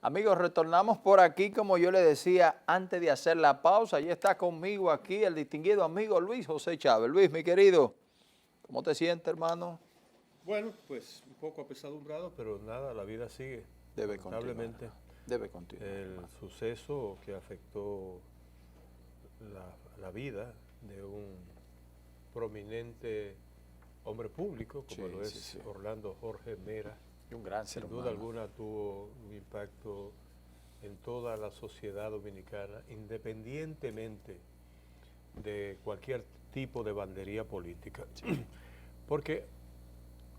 Amigos, retornamos por aquí, como yo le decía, antes de hacer la pausa. Ya está conmigo aquí el distinguido amigo Luis José Chávez. Luis, mi querido, ¿cómo te sientes, hermano? Bueno, pues un poco apesadumbrado, pero nada, la vida sigue. Debe continuar, Lamentablemente, hermano. Debe continuar, el hermano. suceso que afectó la vida de un prominente hombre público, como Sí, lo es sí. Orlando Jorge Mera, Y un gran ser sin humano. duda alguna tuvo un impacto en toda la sociedad dominicana, independientemente de cualquier tipo de bandería política. Porque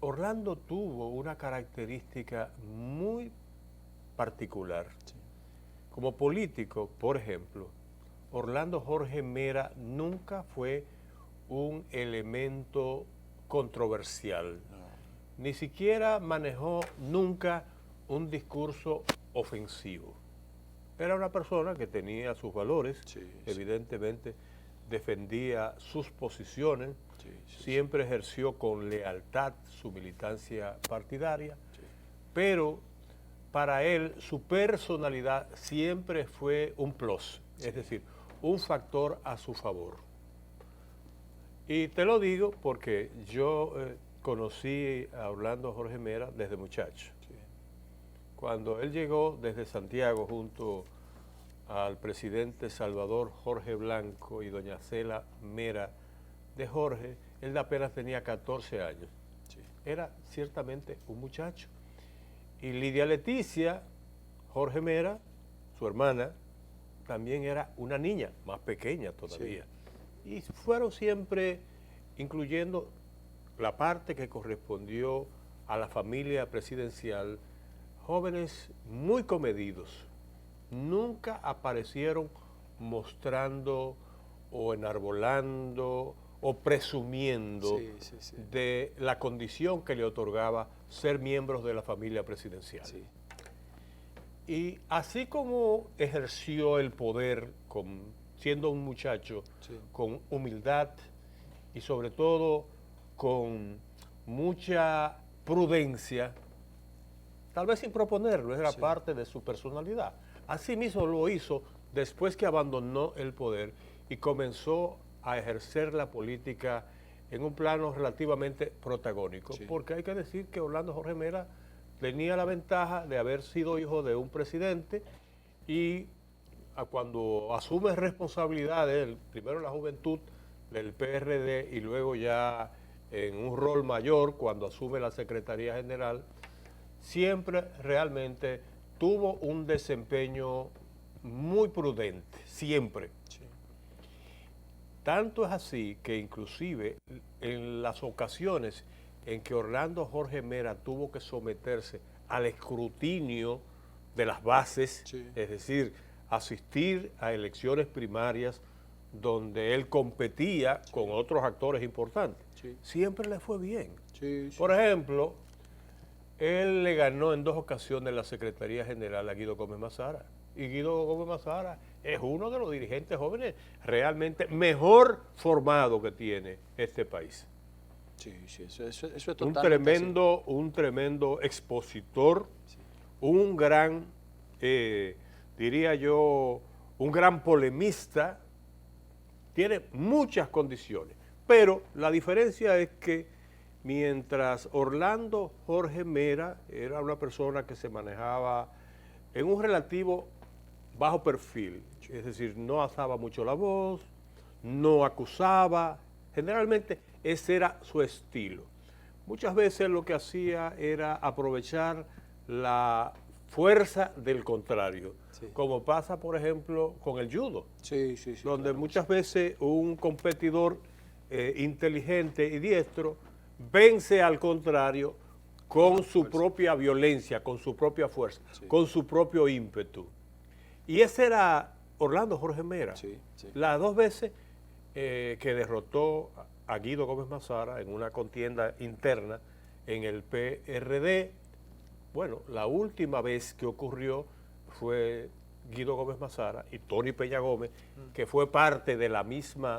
Orlando tuvo una característica muy particular. Sí. Como político, por ejemplo, Orlando Jorge Mera nunca fue un elemento controversial. No. Ni siquiera manejó nunca un discurso ofensivo. Era una persona que tenía sus valores, Sí, evidentemente defendía sus posiciones, sí. siempre ejerció con lealtad su militancia partidaria, Sí. pero para él su personalidad siempre fue un plus, es decir, un factor a su favor. Y te lo digo porque yo conocí a Orlando Jorge Mera desde muchacho. Sí. Cuando él llegó desde Santiago junto al presidente Salvador Jorge Blanco y doña Cela Mera de Jorge, él apenas tenía 14 años. Sí. Era ciertamente un muchacho. Y Lidia Leticia, Jorge Mera, su hermana, también era una niña, más pequeña todavía. Sí. Y fueron siempre incluyendo la parte que correspondió a la familia presidencial, jóvenes muy comedidos. Nunca aparecieron mostrando o enarbolando o presumiendo de la condición que le otorgaba ser miembros de la familia presidencial. Sí. Y así como ejerció el poder siendo un muchacho con humildad y sobre todo con mucha prudencia, tal vez sin proponerlo, era parte de su personalidad. Asimismo lo hizo después que abandonó el poder y comenzó a ejercer la política en un plano relativamente protagónico, porque hay que decir que Orlando Jorge Mera tenía la ventaja de haber sido hijo de un presidente y cuando asume responsabilidades, primero en la juventud del PRD y luego ya en un rol mayor cuando asume la Secretaría General, siempre realmente tuvo un desempeño muy prudente, siempre. Sí. Tanto es así que inclusive en las ocasiones en que Orlando Jorge Mera tuvo que someterse al escrutinio de las bases, es decir, asistir a elecciones primarias donde él competía con otros actores importantes, siempre le fue bien. Por ejemplo, él le ganó en 2 ocasiones la Secretaría General a Guido Gómez Mazara. Y Guido Gómez Mazara es uno de los dirigentes jóvenes realmente mejor formado que tiene este país. Sí, eso es totalmente un tremendo expositor, un gran, diría yo, un gran polemista, tiene muchas condiciones, pero la diferencia es que mientras Orlando Jorge Mera era una persona que se manejaba en un relativo bajo perfil, es decir, no alzaba mucho la voz, no acusaba, generalmente ese era su estilo. Muchas veces lo que hacía era aprovechar la fuerza del contrario, como pasa por ejemplo con el judo, donde muchas veces un competidor inteligente y diestro vence al contrario con su propia violencia, con su propia fuerza, con su propio ímpetu. Y ese era Orlando Jorge Mera. Las 2 veces que derrotó a Guido Gómez Mazara en una contienda interna en el PRD, bueno, la última vez que ocurrió fue Guido Gómez Mazara y Tony Peña Gómez, que fue parte de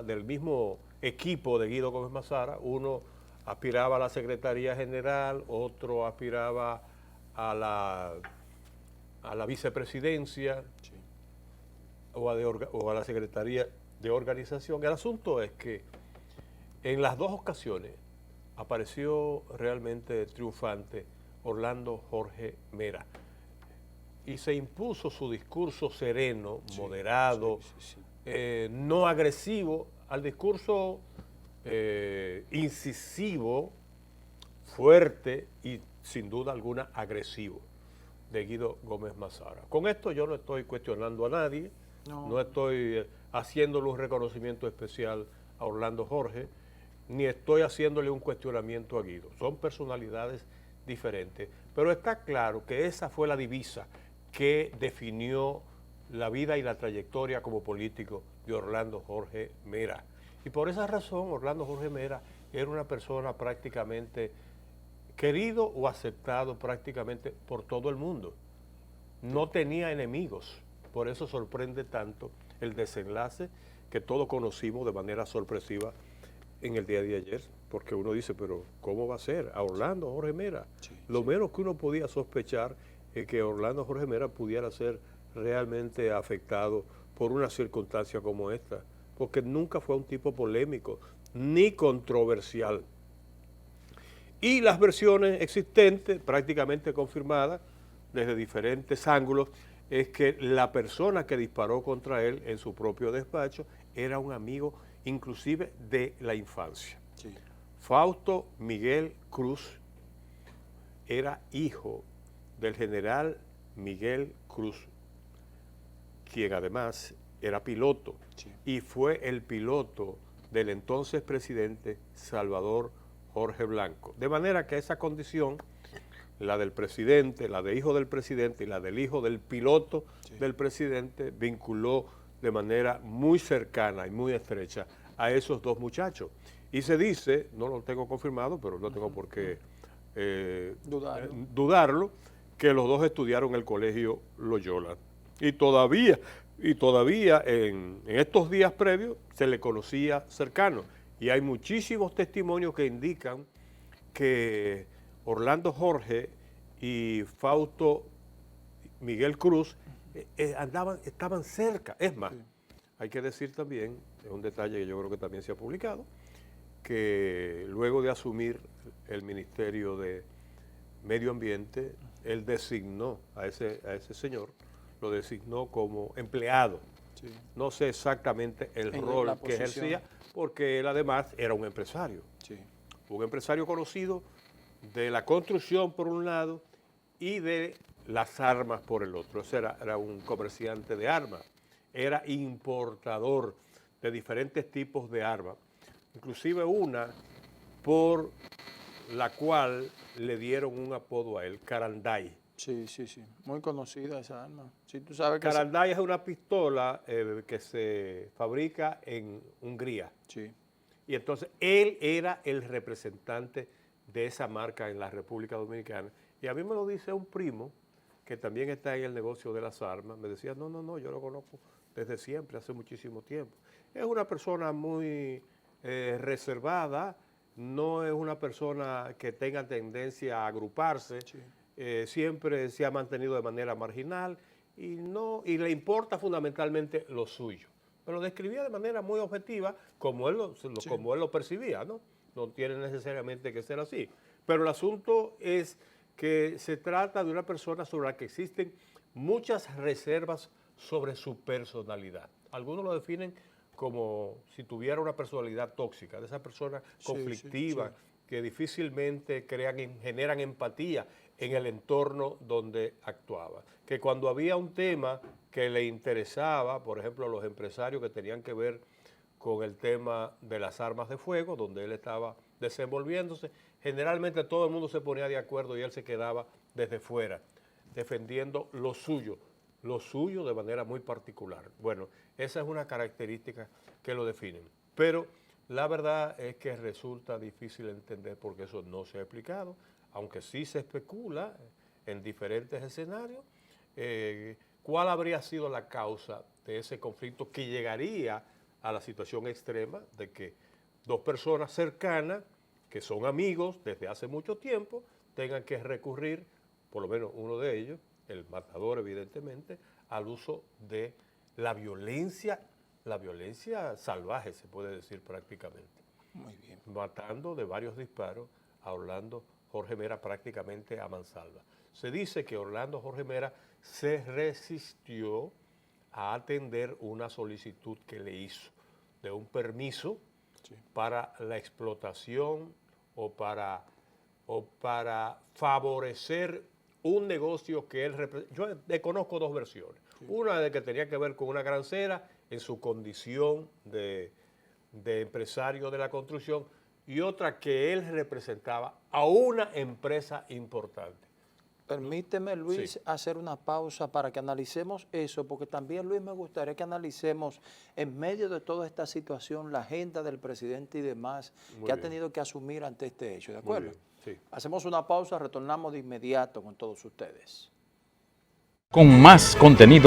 del mismo equipo de Guido Gómez Mazara. Uno aspiraba a la Secretaría General, otro aspiraba a a la vicepresidencia o a la Secretaría de Organización. El asunto es que en las dos ocasiones apareció realmente triunfante Orlando Jorge Mera y se impuso su discurso sereno, moderado, no agresivo, al discurso incisivo, fuerte y sin duda alguna agresivo de Guido Gómez Mazara. Con esto yo no estoy cuestionando a nadie, no estoy haciéndole un reconocimiento especial a Orlando Jorge, ni estoy haciéndole un cuestionamiento a Guido. Son personalidades diferentes, pero está claro que esa fue la divisa que definió la vida y la trayectoria como político de Orlando Jorge Mera. Y por esa razón Orlando Jorge Mera era una persona prácticamente querido o aceptado prácticamente por todo el mundo. No tenía enemigos, por eso sorprende tanto el desenlace que todos conocimos de manera sorpresiva en el día de ayer, porque uno dice, pero ¿cómo va a ser? A Orlando Jorge Mera. Lo menos que uno podía sospechar es que Orlando Jorge Mera pudiera ser realmente afectado por una circunstancia como esta, porque nunca fue un tipo polémico ni controversial. Y las versiones existentes, prácticamente confirmadas desde diferentes ángulos, es que la persona que disparó contra él en su propio despacho era un amigo inclusive de la infancia. Fausto Miguel Cruz era hijo del general Miguel Cruz, quien además era piloto, y fue el piloto del entonces presidente Salvador Jorge Blanco. De manera que esa condición, la del presidente, la de hijo del presidente y la del hijo del piloto del presidente, vinculó de manera muy cercana y muy estrecha a esos dos muchachos. Y se dice, no lo tengo confirmado, pero no tengo por qué dudarlo, que los dos estudiaron en el colegio Loyola. Y todavía en estos días previos se le conocía cercano. Y hay muchísimos testimonios que indican que Orlando Jorge y Fausto Miguel Cruz estaban cerca. Es más, hay que decir también, es un detalle que yo creo que también se ha publicado, que luego de asumir el Ministerio de Medio Ambiente, él designó a ese señor, lo designó como empleado. No sé exactamente el rol que ejercía, porque él además era un empresario. Un empresario conocido de la construcción por un lado y de las armas por el otro. Era un comerciante de armas, era importador de diferentes tipos de armas, inclusive una por la cual le dieron un apodo a él, Caranday. Sí, muy conocida esa arma. Tú sabes que Caranday es una pistola que se fabrica en Hungría. Y entonces él era el representante de esa marca en la República Dominicana. Y a mí me lo dice un primo que también está en el negocio de las armas. Me decía, no, yo lo conozco desde siempre, hace muchísimo tiempo. Es una persona muy reservada, no es una persona que tenga tendencia a agruparse, siempre se ha mantenido de manera marginal y le importa fundamentalmente lo suyo. Pero lo describía de manera muy objetiva, como él lo percibía, ¿no? No tiene necesariamente que ser así. Pero el asunto es que se trata de una persona sobre la que existen muchas reservas sobre su personalidad. Algunos lo definen como si tuviera una personalidad tóxica, de esa persona conflictiva, que difícilmente generan empatía en el entorno donde actuaba. Que cuando había un tema que le interesaba, por ejemplo, a los empresarios que tenían que ver con el tema de las armas de fuego, donde él estaba desenvolviéndose, generalmente todo el mundo se ponía de acuerdo y él se quedaba desde fuera, defendiendo lo suyo de manera muy particular. Bueno, esa es una característica que lo definen. Pero la verdad es que resulta difícil entender porque eso no se ha explicado, aunque sí se especula en diferentes escenarios, cuál habría sido la causa de ese conflicto que llegaría a la situación extrema de que dos personas cercanas, que son amigos desde hace mucho tiempo, tengan que recurrir, por lo menos uno de ellos, el matador evidentemente, al uso de la violencia salvaje, se puede decir prácticamente. Muy bien. Matando de varios disparos a Orlando Jorge Mera prácticamente a mansalva. Se dice que Orlando Jorge Mera se resistió a atender una solicitud que le hizo de un permiso para la explotación o para favorecer un negocio que él representa. Yo conozco dos versiones. Una de que tenía que ver con una grancera en su condición de empresario de la construcción y otra que él representaba a una empresa importante. Permíteme, Luis, Sí. hacer una pausa para que analicemos eso, porque también, Luis, me gustaría que analicemos en medio de toda esta situación la agenda del presidente y demás Muy que ha bien. tenido que asumir ante este hecho, ¿de Muy acuerdo? bien, sí. Hacemos una pausa, retornamos de inmediato con todos ustedes. Con más contenido.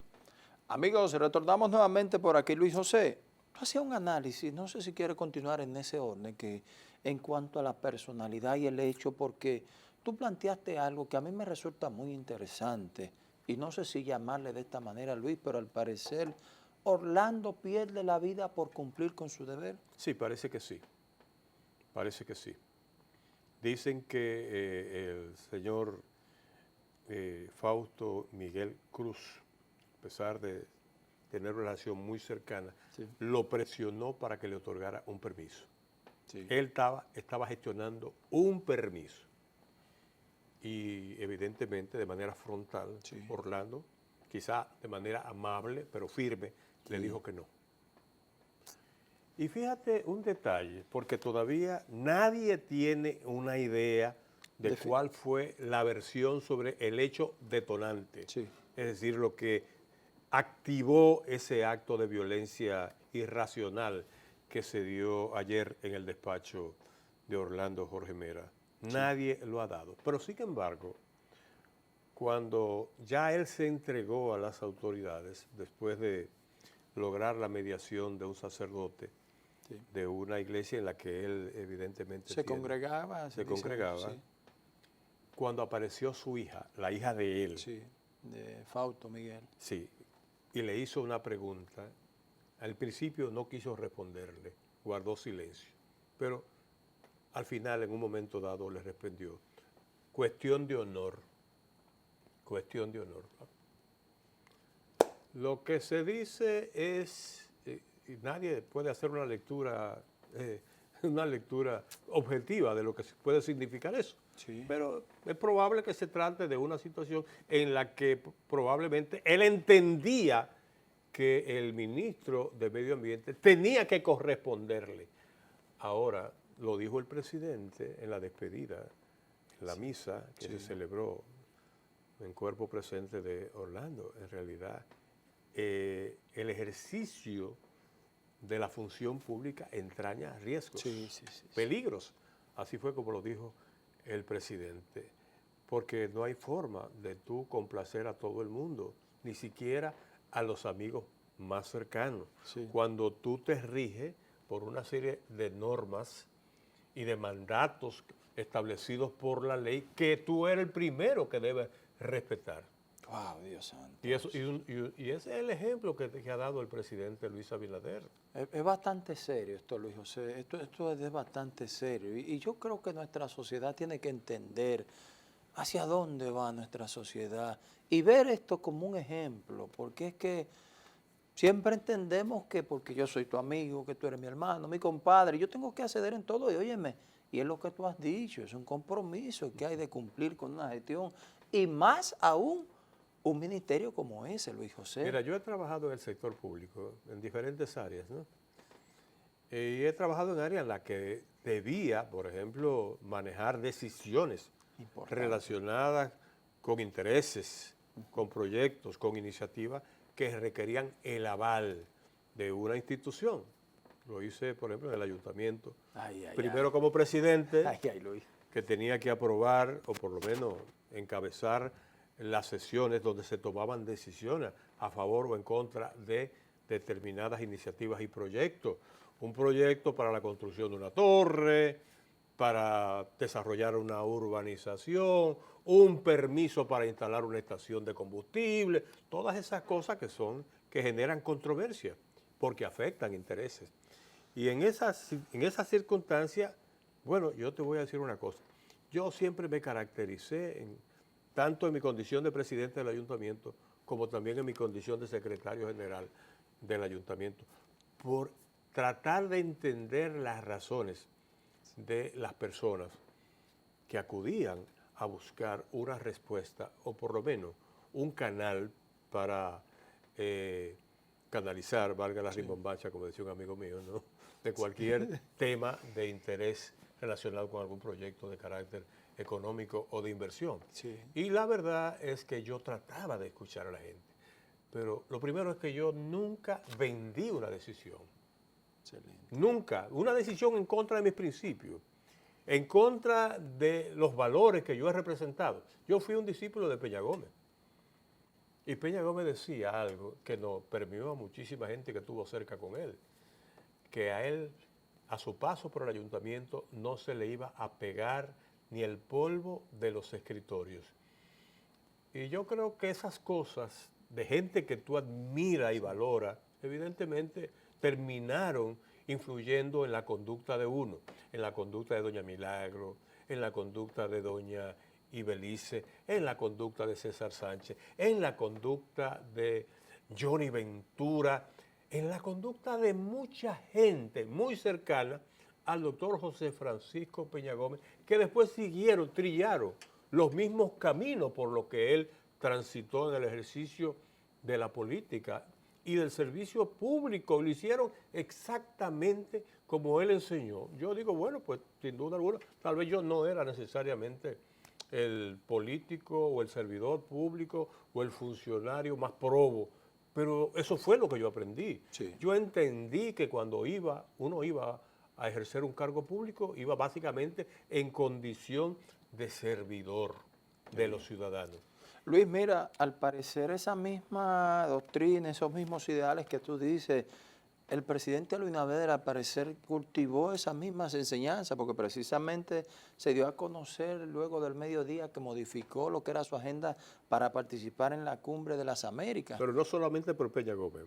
Amigos, retornamos nuevamente por aquí, Luis José. Tú hacías un análisis, no sé si quieres continuar en ese orden, que en cuanto a la personalidad y el hecho, porque tú planteaste algo que a mí me resulta muy interesante, y no sé si llamarle de esta manera, Luis, pero al parecer Orlando pierde la vida por cumplir con su deber. Sí, parece que sí. Parece que sí. Dicen que el señor Fausto Miguel Cruz, a pesar de tener una relación muy cercana, Sí. lo presionó para que le otorgara un permiso. Sí. Él estaba gestionando un permiso y evidentemente de manera frontal, Sí. Orlando, quizá de manera amable pero firme, le dijo que no. Y fíjate un detalle, porque todavía nadie tiene una idea de cuál fue la versión sobre el hecho detonante. Sí. Es decir, lo que activó ese acto de violencia irracional que se dio ayer en el despacho de Orlando Jorge Mera. Nadie lo ha dado. Pero sin embargo, cuando ya él se entregó a las autoridades, después de lograr la mediación de un sacerdote de una iglesia en la que él evidentemente Se congregaba. se congregaba, Sí. cuando apareció su hija, la hija de él, Sí, de Fausto Miguel. sí, y le hizo una pregunta, al principio no quiso responderle, guardó silencio, pero al final, en un momento dado, le respondió, cuestión de honor, cuestión de honor. Lo que se dice es, y nadie puede hacer una lectura objetiva de lo que puede significar eso. Sí. Pero es probable que se trate de una situación en la que probablemente él entendía que el ministro de Medio Ambiente tenía que corresponderle. Ahora, lo dijo el presidente en la despedida, en la misa que se celebró en cuerpo presente de Orlando. En realidad, el ejercicio de la función pública entraña riesgos, peligros. Así fue como lo dijo el presidente, porque no hay forma de tú complacer a todo el mundo, ni siquiera a los amigos más cercanos. Sí. Cuando tú te riges por una serie de normas y de mandatos establecidos por la ley que tú eres el primero que debes respetar. Wow, Dios santo. Y ese es el ejemplo que ha dado el presidente Luis Abinader. Es bastante serio esto, Luis José. Esto es bastante serio. Y yo creo que nuestra sociedad tiene que entender hacia dónde va nuestra sociedad y ver esto como un ejemplo, porque es que siempre entendemos que porque yo soy tu amigo, que tú eres mi hermano, mi compadre, yo tengo que acceder en todo y óyeme, y es lo que tú has dicho, es un compromiso que hay de cumplir con una gestión y más aún un ministerio como ese, Luis José. Mira, yo he trabajado en el sector público, en diferentes áreas, ¿no? Y he trabajado en áreas en las que debía, por ejemplo, manejar decisiones relacionadas con intereses, con proyectos, con iniciativas que requerían el aval de una institución. Lo hice, por ejemplo, en el ayuntamiento. Primero como presidente, Luis. que tenía que aprobar o por lo menos encabezar las sesiones donde se tomaban decisiones a favor o en contra de determinadas iniciativas y proyectos. Un proyecto para la construcción de una torre, para desarrollar una urbanización, un permiso para instalar una estación de combustible, todas esas cosas que generan controversia, porque afectan intereses. Y en esas circunstancias, bueno, yo te voy a decir una cosa. Yo siempre me caractericé, tanto en mi condición de presidente del ayuntamiento, como también en mi condición de secretario general del ayuntamiento, por tratar de entender las razones de las personas que acudían a buscar una respuesta, o por lo menos un canal para canalizar, valga la rimbombacha, como decía un amigo mío, ¿no?, de cualquier tema de interés relacionado con algún proyecto de carácter económico o de inversión. Sí. Y la verdad es que yo trataba de escuchar a la gente, pero lo primero es que yo nunca vendí una decisión. Excelente. Nunca. Una decisión en contra de mis principios, en contra de los valores que yo he representado. Yo fui un discípulo de Peña Gómez. Y Peña Gómez decía algo que nos permeó a muchísima gente que estuvo cerca con él, que a él, a su paso por el ayuntamiento, no se le iba a pegar ni el polvo de los escritorios. Y yo creo que esas cosas de gente que tú admiras y valoras, evidentemente terminaron influyendo en la conducta de uno, en la conducta de doña Milagro, en la conducta de doña Ibelice, en la conducta de César Sánchez, en la conducta de Johnny Ventura, en la conducta de mucha gente muy cercana al doctor José Francisco Peña Gómez, que después trillaron los mismos caminos por los que él transitó en el ejercicio de la política y del servicio público. Lo hicieron exactamente como él enseñó. Yo digo, bueno, pues sin duda alguna, tal vez yo no era necesariamente el político o el servidor público o el funcionario más probo, pero eso fue lo que yo aprendí. Sí. Yo entendí que cuando uno iba a ejercer un cargo público, iba básicamente en condición de servidor de los ciudadanos. Luis, mira, al parecer esa misma doctrina, esos mismos ideales que tú dices, el presidente Luis Abinader al parecer cultivó esas mismas enseñanzas, porque precisamente se dio a conocer luego del mediodía que modificó lo que era su agenda para participar en la Cumbre de las Américas. Pero no solamente por Peña Gómez,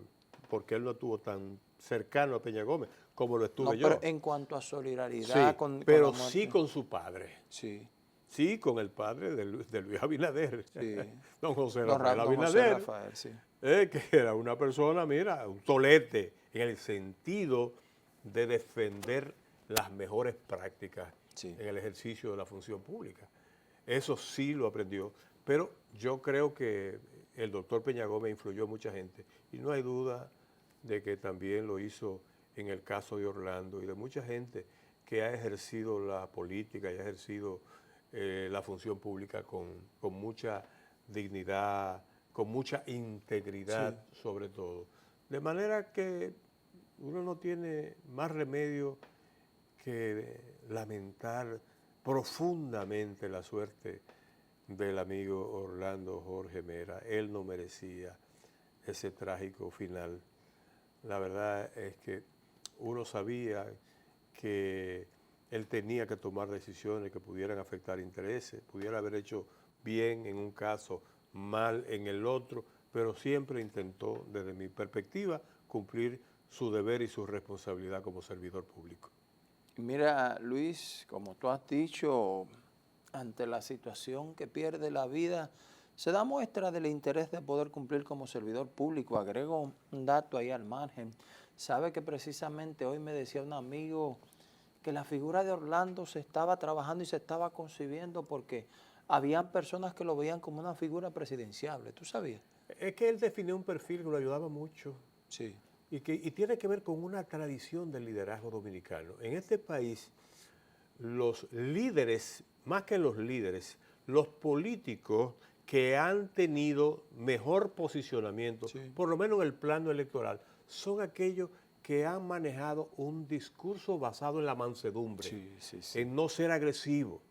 porque él no estuvo tan cercano a Peña Gómez como lo estuve yo. Pero en cuanto a solidaridad Sí, pero sí con su padre. Sí. Sí, con el padre de Luis Abinader, Sí. don José Don Rafael José Abinader, Rafael, sí. Que era una persona, mira, un tolete en el sentido de defender las mejores prácticas Sí. en el ejercicio de la función pública. Eso sí lo aprendió, pero yo creo que el doctor Peña Gómez influyó a mucha gente y no hay duda de que también lo hizo en el caso de Orlando y de mucha gente que ha ejercido la política y ha ejercido la función pública con mucha dignidad, con mucha integridad, sí, sobre todo. De manera que uno no tiene más remedio que lamentar profundamente la suerte del amigo Orlando Jorge Mera. Él no merecía ese trágico final. La verdad es que uno sabía que él tenía que tomar decisiones que pudieran afectar intereses, pudiera haber hecho bien en un caso, mal en el otro, pero siempre intentó, desde mi perspectiva, cumplir su deber y su responsabilidad como servidor público. Mira, Luis, como tú has dicho, ante la situación que pierde la vida, se da muestra del interés de poder cumplir como servidor público. Agrego un dato ahí al margen. Sabe que precisamente hoy me decía un amigo que la figura de Orlando se estaba trabajando y se estaba concibiendo porque habían personas que lo veían como una figura presidenciable. ¿Tú sabías? Es que él definió un perfil que lo ayudaba mucho. Sí. Y tiene que ver con una tradición del liderazgo dominicano. En este país, los líderes, más que los líderes, los políticos que han tenido mejor posicionamiento, sí, por lo menos en el plano electoral, son aquellos que han manejado un discurso basado en la mansedumbre, sí, sí, sí, en no ser agresivo,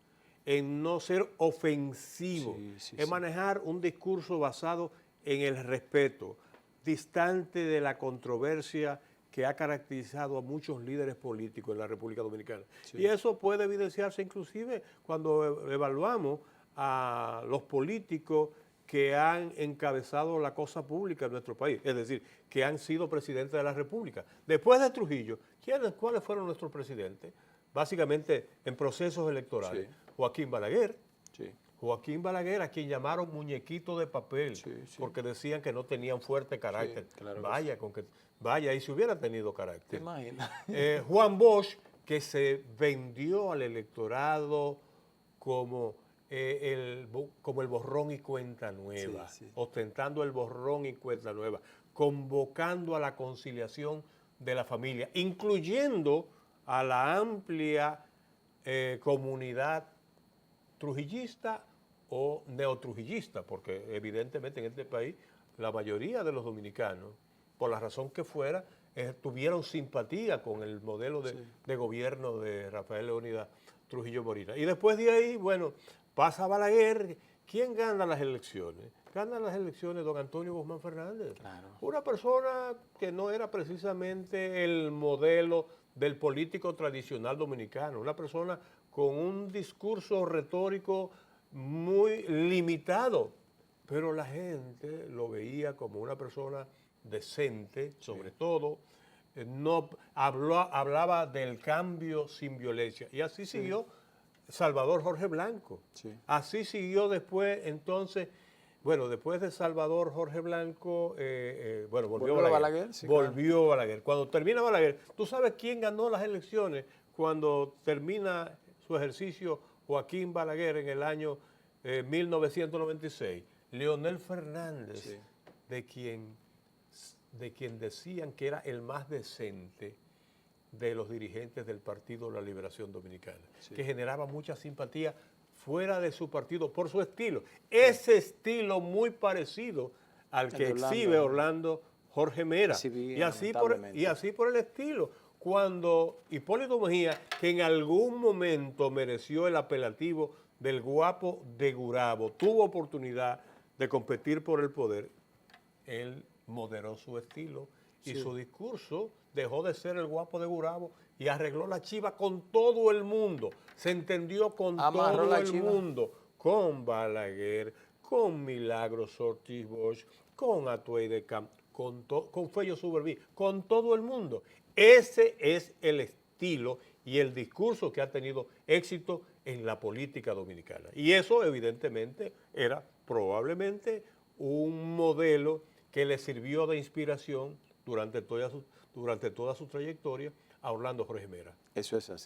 en no ser ofensivo, sí, sí, en manejar un discurso basado en el respeto, distante de la controversia que ha caracterizado a muchos líderes políticos en la República Dominicana. Sí. Y eso puede evidenciarse inclusive cuando evaluamos a los políticos que han encabezado la cosa pública en nuestro país, es decir, que han sido presidentes de la República. Después de Trujillo, ¿cuáles fueron nuestros presidentes? Básicamente en procesos electorales. Sí. Joaquín Balaguer, Sí. Joaquín Balaguer, a quien llamaron muñequito de papel, Sí, sí. porque decían que no tenían fuerte carácter. Sí, claro que Vaya, y si hubiera tenido ¿Te carácter. imaginas? Juan Bosch, que se vendió al electorado como el borrón y cuenta nueva, Sí, sí. ostentando el borrón y cuenta nueva, convocando a la conciliación de la familia, incluyendo a la amplia comunidad trujillista o neotrujillista, porque evidentemente en este país la mayoría de los dominicanos, por la razón que fuera, tuvieron simpatía con el modelo de gobierno de Rafael Leónidas Trujillo Molina. Y después de ahí, bueno, pasa Balaguer. ¿Quién gana las elecciones? Gana las elecciones don Antonio Guzmán Fernández. Claro. Una persona que no era precisamente el modelo del político tradicional dominicano, una persona con un discurso retórico muy limitado, pero la gente lo veía como una persona decente, sobre todo, no hablaba del cambio sin violencia, y así siguió Salvador Jorge Blanco. Sí. Así siguió después, entonces, bueno, después de Salvador Jorge Blanco, bueno, volvió Balaguer. Sí, volvió Balaguer. Cuando termina Balaguer, ¿tú sabes quién ganó las elecciones cuando termina su ejercicio Joaquín Balaguer en el año 1996? Leonel Fernández, Sí. de quien decían que era el más decente de los dirigentes del Partido de la Liberación Dominicana, que generaba mucha simpatía fuera de su partido por su estilo. Ese estilo muy parecido al que exhibe Orlando Jorge Mera. Y así por el estilo. Cuando Hipólito Mejía, que en algún momento mereció el apelativo del guapo de Gurabo, tuvo oportunidad de competir por el poder, él moderó su estilo y su discurso dejó de ser el guapo de Gurabo y arregló la chiva con todo el mundo. Se entendió con todo el mundo, con Balaguer, con Milagros Ortiz Bosch, con Atuey de Camp, con Fello Suberví, con todo el mundo. Ese es el estilo y el discurso que ha tenido éxito en la política dominicana. Y eso evidentemente era probablemente un modelo que le sirvió de inspiración durante toda su trayectoria a Orlando Jorge Mera. Eso es así.